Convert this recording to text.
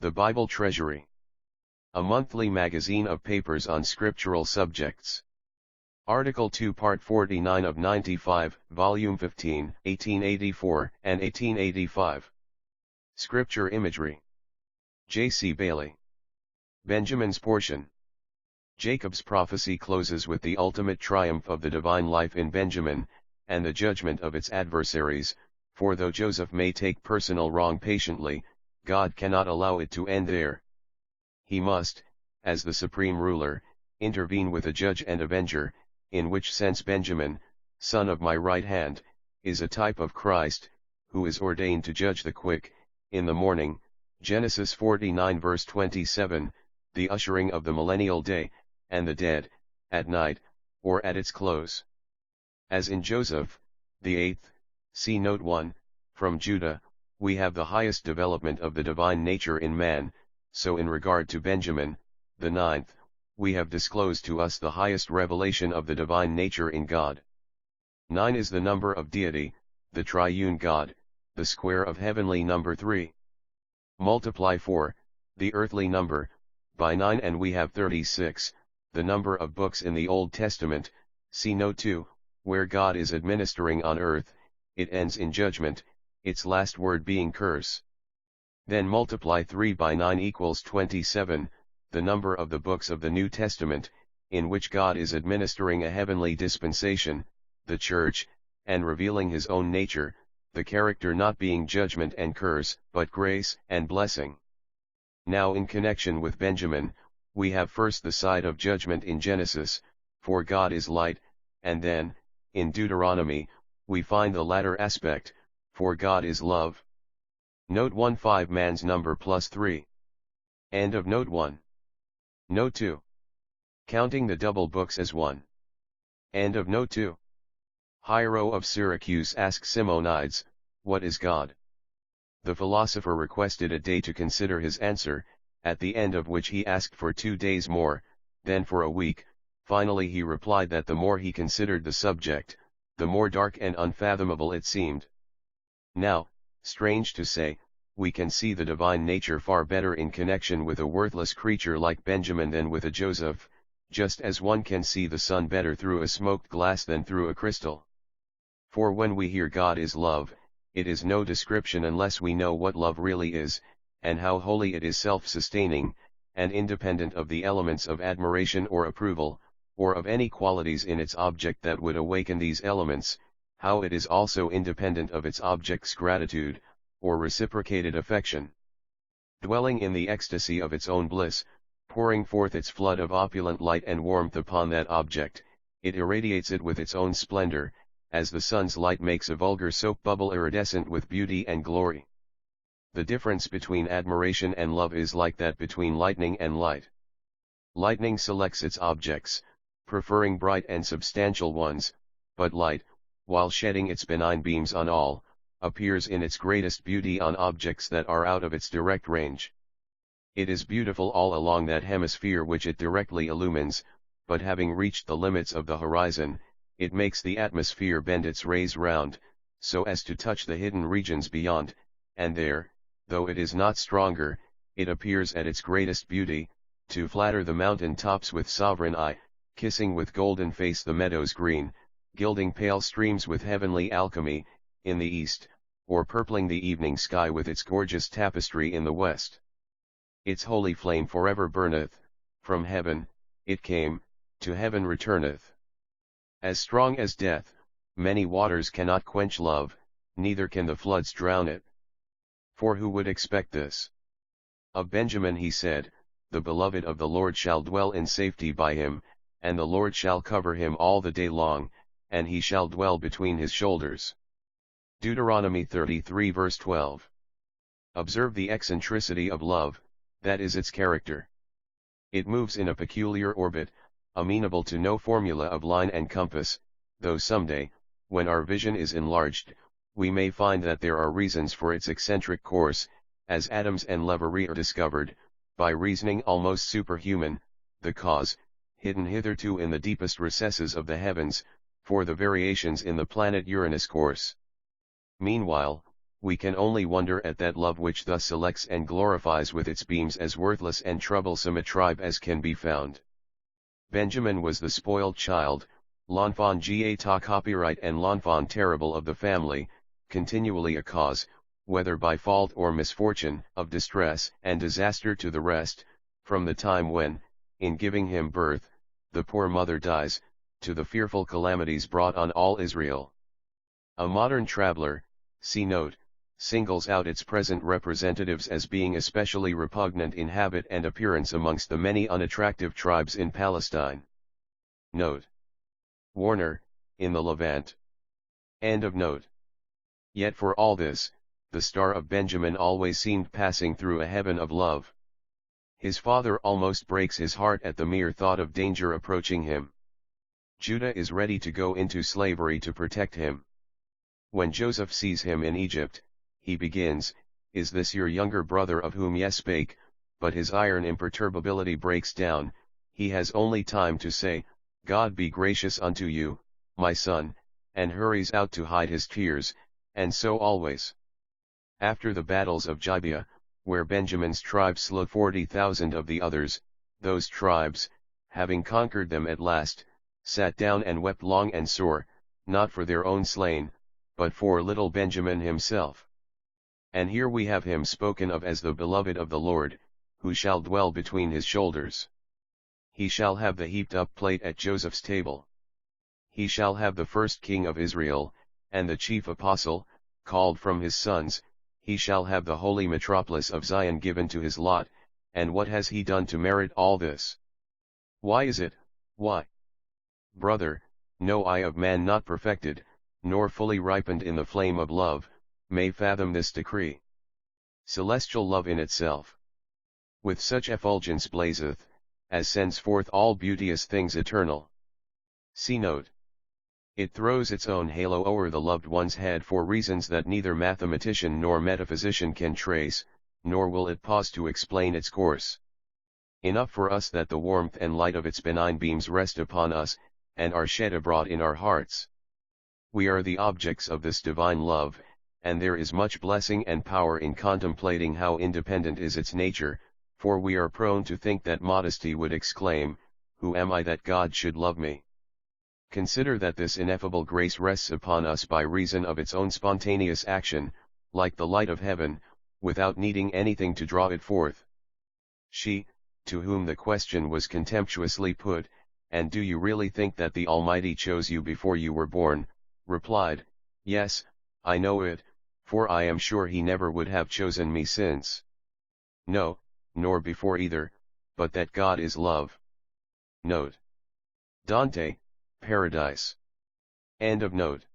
The Bible Treasury. A monthly magazine of papers on scriptural subjects. Article 2 Part 49 of 95, Volume 15, 1884 and 1885. Scripture Imagery. J. C. Bailey. Benjamin's Portion. Jacob's prophecy closes with the ultimate triumph of the divine life in Benjamin, and the judgment of its adversaries, for though Joseph may take personal wrong patiently, God cannot allow it to end there. He must, as the supreme ruler, intervene with a judge and avenger, in which sense Benjamin, son of my right hand, is a type of Christ, who is ordained to judge the quick, in the morning, Genesis 49 verse 27, the ushering of the millennial day, and the dead, at night, or at its close. As in Joseph, the eighth, see note 1, from Judah, we have the highest development of the divine nature in man, so in regard to Benjamin, the ninth, we have disclosed to us the highest revelation of the divine nature in God. 9 is the number of deity, the triune God, the square of heavenly number 3. Multiply 4, the earthly number, by 9 and we have 36, the number of books in the Old Testament, see note 2, where God is administering on earth, it ends in judgment, its last word being curse. Then multiply 3 by 9 equals 27, the number of the books of the New Testament, in which God is administering a heavenly dispensation, the church, and revealing his own nature, the character not being judgment and curse, but grace and blessing. Now in connection with Benjamin, we have first the side of judgment in Genesis, for God is light, and then, in Deuteronomy, we find the latter aspect, for God is love. Note 1 5 man's number plus 3. End of note 1. Note 2. Counting the double books as one. End of note 2. Hiero of Syracuse asks Simonides, what is God? The philosopher requested a day to consider his answer, at the end of which he asked for 2 days more, then for a week. Finally he replied that the more he considered the subject, the more dark and unfathomable it seemed. Now, strange to say, we can see the divine nature far better in connection with a worthless creature like Benjamin than with a Joseph, just as one can see the sun better through a smoked glass than through a crystal. For when we hear God is love, it is no description unless we know what love really is, and how wholly it is self-sustaining, and independent of the elements of admiration or approval, or of any qualities in its object that would awaken these elements, how it is also independent of its object's gratitude, or reciprocated affection. Dwelling in the ecstasy of its own bliss, pouring forth its flood of opulent light and warmth upon that object, it irradiates it with its own splendor, as the sun's light makes a vulgar soap bubble iridescent with beauty and glory. The difference between admiration and love is like that between lightning and light. Lightning selects its objects, preferring bright and substantial ones, but light, while shedding its benign beams on all, appears in its greatest beauty on objects that are out of its direct range. It is beautiful all along that hemisphere which it directly illumines, but having reached the limits of the horizon, it makes the atmosphere bend its rays round, so as to touch the hidden regions beyond, and there, though it is not stronger, it appears at its greatest beauty, to flatter the mountain tops with sovereign eye, kissing with golden face the meadows green, gilding pale streams with heavenly alchemy, in the east, or purpling the evening sky with its gorgeous tapestry in the west. Its holy flame forever burneth, from heaven, it came, to heaven returneth. As strong as death, many waters cannot quench love, neither can the floods drown it. For who would expect this? Of Benjamin he said, the beloved of the Lord shall dwell in safety by him, and the Lord shall cover him all the day long, and he shall dwell between his shoulders. Deuteronomy 33 verse 12. Observe the eccentricity of love, that is its character. It moves in a peculiar orbit, amenable to no formula of line and compass, though someday, when our vision is enlarged, we may find that there are reasons for its eccentric course, as Adams and Leverrier discovered, by reasoning almost superhuman, the cause, hidden hitherto in the deepest recesses of the heavens, for the variations in the planet Uranus' course. Meanwhile, we can only wonder at that love which thus selects and glorifies with its beams as worthless and troublesome a tribe as can be found. Benjamin was the spoiled child, l'enfant gâté copyright and l'enfant terrible of the family, continually a cause, whether by fault or misfortune, of distress and disaster to the rest, from the time when, in giving him birth, the poor mother dies, to the fearful calamities brought on all Israel. A modern traveler, see note, singles out its present representatives as being especially repugnant in habit and appearance amongst the many unattractive tribes in Palestine. Note. Warner, in the Levant. End of note. Yet for all this, the star of Benjamin always seemed passing through a heaven of love. His father almost breaks his heart at the mere thought of danger approaching him. Judah is ready to go into slavery to protect him. When Joseph sees him in Egypt, he begins, "Is this your younger brother of whom ye spake?" But his iron imperturbability breaks down, he has only time to say, "God be gracious unto you, my son," and hurries out to hide his tears, and so always. After the battles of Gibeah, where Benjamin's tribe slew 40,000 of the others, those tribes, having conquered them at last, sat down and wept long and sore, not for their own slain, but for little Benjamin himself. And here we have him spoken of as the beloved of the Lord, who shall dwell between his shoulders. He shall have the heaped up plate at Joseph's table. He shall have the first king of Israel, and the chief apostle, called from his sons. He shall have the holy metropolis of Zion given to his lot. And what has he done to merit all this? Why is it, why? Brother, no eye of man not perfected, nor fully ripened in the flame of love, may fathom this decree. Celestial love in itself, with such effulgence blazeth, as sends forth all beauteous things eternal. See note. It throws its own halo o'er the loved one's head for reasons that neither mathematician nor metaphysician can trace, nor will it pause to explain its course. Enough for us that the warmth and light of its benign beams rest upon us, and are shed abroad in our hearts. We are the objects of this divine love, and there is much blessing and power in contemplating how independent is its nature, for we are prone to think that modesty would exclaim, "Who am I that God should love me?" Consider that this ineffable grace rests upon us by reason of its own spontaneous action, like the light of heaven, without needing anything to draw it forth. She, to whom the question was contemptuously put, "And do you really think that the Almighty chose you before you were born?" replied, "Yes, I know it, for I am sure He never would have chosen me since. No, nor before either, but that God is love." Note. Dante, Paradise. End of note.